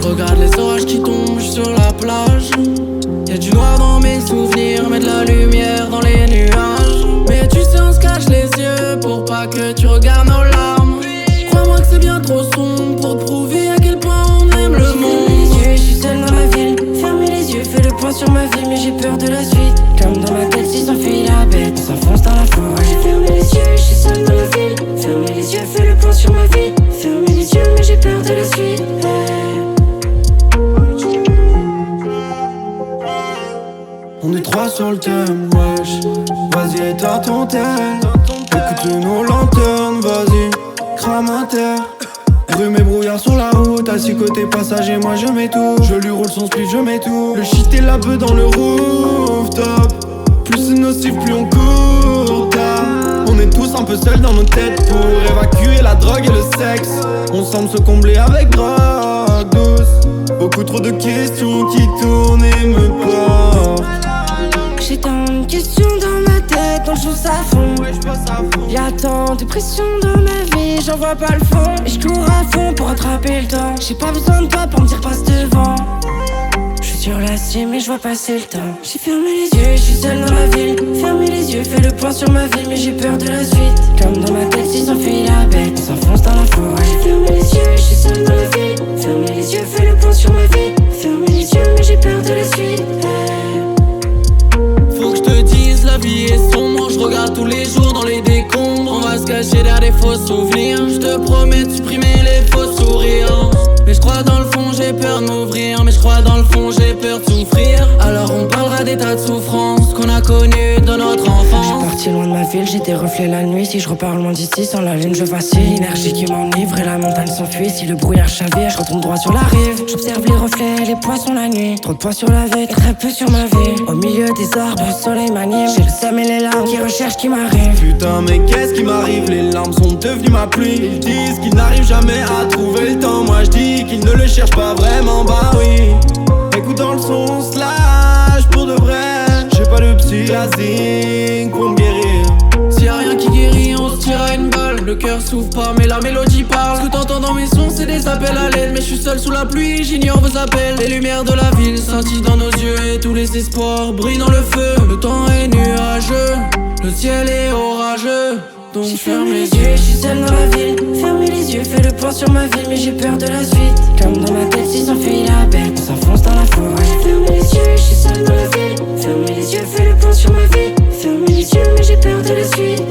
Je regarde les orages qui tombent sur la plage. Y'a du noir dans mes souvenirs, mais de la lumière dans les nuages. Mais tu sais on se cache les yeux pour pas que tu regardes nos larmes. Crois-moi que c'est bien trop sombre pour te prouver à quel point on aime le monde. Fermez les yeux, je suis seule dans la ville. Fermez les yeux, fais le point sur ma vie, mais j'ai peur de la suite. Comme dans ma tête, si s'enfuit la bête, on s'enfonce dans la forêt. J'ai fermé les yeux, je suis seule dans la ville. Fermez les yeux, fais le point sur ma vie. Fermez les yeux, mais j'ai peur de la suite. On est trois sur le thème, wesh. Vas-y, éteins ton thème. Écoute nos lanternes, vas-y, crame un terre. Brume et brouillard sur la route, assis côté passager, moi je mets tout. Je lui roule son split, je mets tout. Le shit est la beuh dans le rooftop. Plus c'est nocif, plus on court tard. On est tous un peu seuls dans nos têtes pour évacuer la drogue et le sexe. On semble se combler avec drogue douce. Beaucoup trop de questions qui tournent et me portent. J'ai tant de questions dans ma tête, quand je joue ça à fond. Y'a tant de pression dans ma vie, j'en vois pas le fond. Et je cours à fond pour rattraper le temps. J'ai pas besoin de toi pour me dire passe devant. J'suis sur la cime mais je vois passer le temps. J'ai fermé les yeux, je suis seule dans la ville. Fermez les yeux, fais le point sur ma vie, mais j'ai peur de la suite. Comme dans ma tête, si s'enfuit la bête, on s'enfonce dans la forêt. J'ai fermé les yeux, je suis seule dans la ville. Fermez les yeux, fais le point sur ma vie. Fermez les yeux, mais j'ai peur de la suite. Faut que je te dise, la vie est sombre. Je regarde tous les jours dans les décombres. On va se cacher derrière des faux souvenirs. Je te promets de supprimer les faux sourires. Mais je crois dans le fond j'ai peur de m'ouvrir. Mais je crois dans le fond j'ai peur de souffrir. Alors on parlera des tas de souffrances qu'on a connues dans notre enfance. J'suis parti loin de ma ville, j'ai des reflets la nuit. Si je repars loin d'ici, sans la lune je vacille. L'énergie qui m'enivre et la montagne s'enfuit. Si le brouillard chavire, je retourne droit sur la rive. J'observe les reflets, les poissons la nuit. Trop de poids sur la vie, et très peu sur ma vie. Au milieu des arbres, le soleil m'anime. J'ai le seum et les larmes qui recherchent qui m'arrivent. Putain mais qu'est-ce qui m'arrive, les larmes sont devenues ma pluie. Ils disent qu'ils n'arrivent jamais à trouver le temps. Moi je dis qu'ils ne le cherchent pas vraiment, bah oui. Écoutant le son slash pour de vrai. J'ai pas de psy classique pour me guérir. S'il y a rien qui guérit, on se tire à une balle. Le cœur souffre pas, mais la mélodie parle. Ce que t'entends dans mes sons, c'est des appels à l'aide. Mais je suis seul sous la pluie, j'ignore vos appels. Les lumières de la ville scintillent dans nos yeux. Et tous les espoirs brillent dans le feu. Le temps est nuageux, le ciel est orageux. Donc J'ai fermé les yeux, je suis seule dans la ville. Fermez les yeux, fais le point sur ma vie, mais j'ai peur de la suite. Comme dans ma tête, si s'enfuit la bête, on s'enfonce dans la forêt. J'ai fermé les yeux, je suis seule dans la ville. Fermez les yeux, fais le point sur ma vie. Fermez les yeux, mais j'ai peur de la suite.